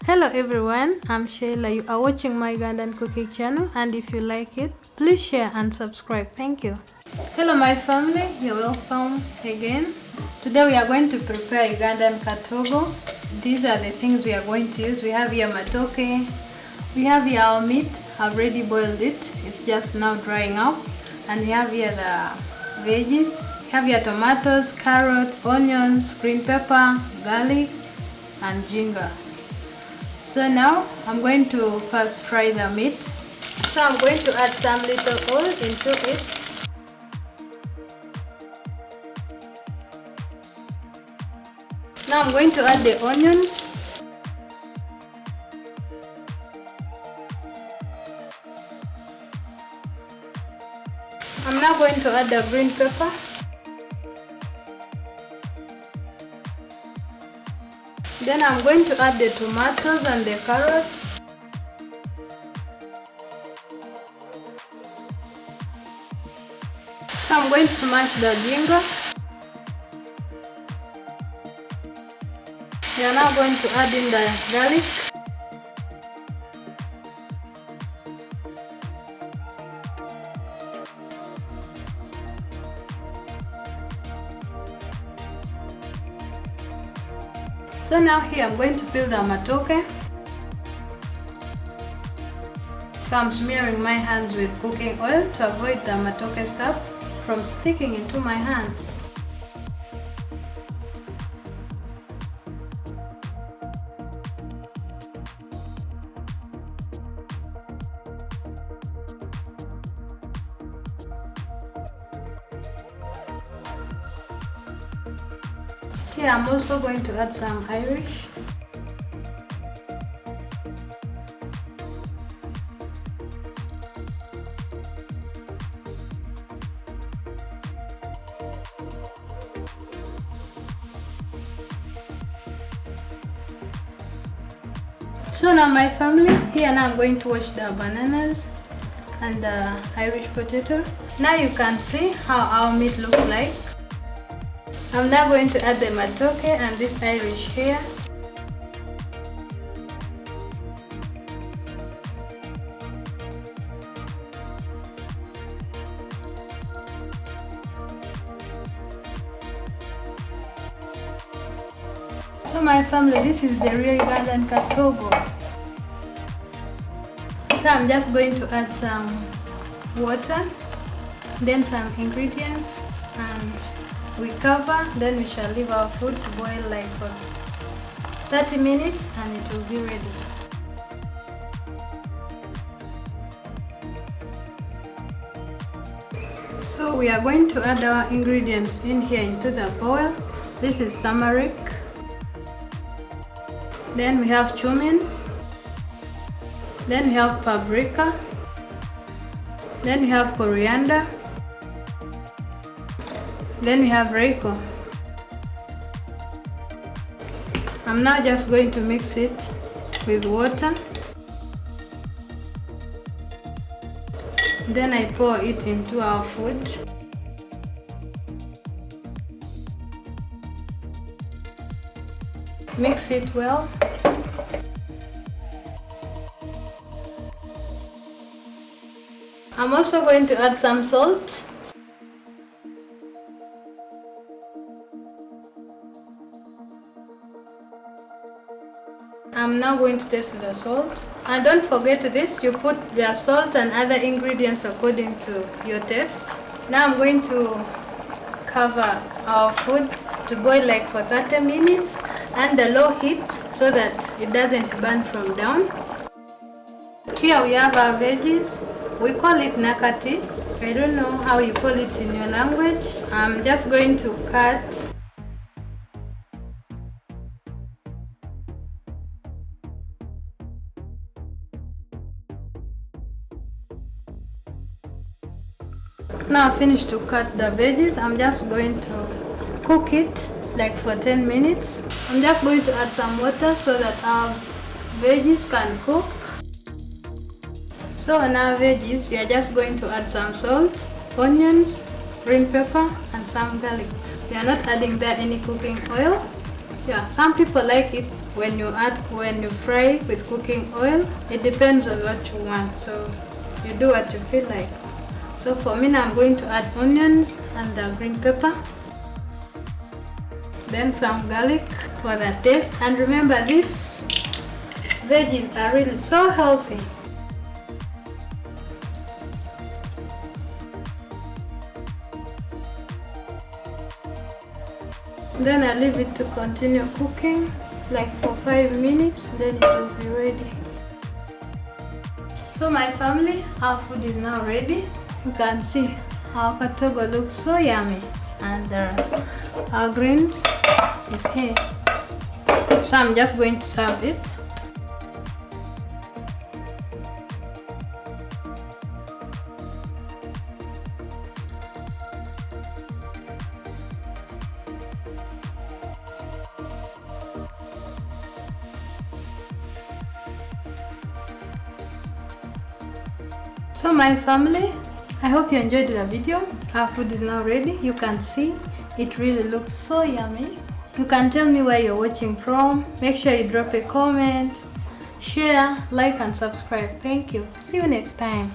Hello everyone, I'm Shayla. You are watching my Ugandan cooking channel, and if you like it, please share and subscribe. Thank you. Hello my family, you're welcome again. Today we are going to prepare Ugandan Katogo. These are the things we are going to use. We have here Matooke. We have here our meat. I've already boiled it. It's just now drying out. And we have here the veggies. We have here tomatoes, carrots, onions, green pepper, garlic, and ginger. So now I'm going to first fry the meat. So I'm going to add some little oil into it. Now I'm going to add the onions. I'm now going to add the green pepper. Then I'm going to add the tomatoes and the carrots. So I'm going to smash the ginger. We are now going to add in the garlic. So now here I'm going to peel the matooke. So I'm smearing my hands with cooking oil to avoid the matooke sap from sticking into my hands. Here I'm also going to add some Irish. So now my family, here now I'm going to wash the bananas and the Irish potato. Now you can see how our meat looks like. I'm now going to add the matooke and this Irish here. So my family, this is the real Ugandan Katogo. So I'm just going to add some water, then some ingredients, and we cover, then we shall leave our food to boil like for 30 minutes and it will be ready. So we are going to add our ingredients in here into the bowl. This is turmeric. Then we have cumin. Then we have paprika. Then we have coriander. Then we have Royco. I'm now just going to mix it with water. Then I pour it into our food. Mix it well. I'm also going to add some salt. I'm now going to taste the salt. And don't forget this, you put the salt and other ingredients according to your taste. Now I'm going to cover our food to boil like for 30 minutes under low heat so that it doesn't burn from down. Here we have our veggies. We call it Nakati. I don't know how you call it in your language. I'm just going to cut . Now I finished to cut the veggies. I'm just going to cook it like for 10 minutes. I'm just going to add some water so that our veggies can cook. So on our veggies, we are just going to add some salt, onions, green pepper, and some garlic. We are not adding there any cooking oil. Yeah, some people like it when you fry with cooking oil. It depends on what you want, so you do what you feel like. So for me now, I'm going to add onions and the green pepper, then some garlic for the taste. And remember, these veggies are really so healthy. Then I leave it to continue cooking like for 5 minutes, then it will be ready. So my family, our food is now ready. You can see our katogo looks so yummy, and our greens is here. So I'm just going to serve it. So my family, I hope you enjoyed the video. Our food is now ready. You can see it really looks so yummy. You can tell me where you're watching from. Make sure you drop a comment, share, like and subscribe. Thank you. See you next time.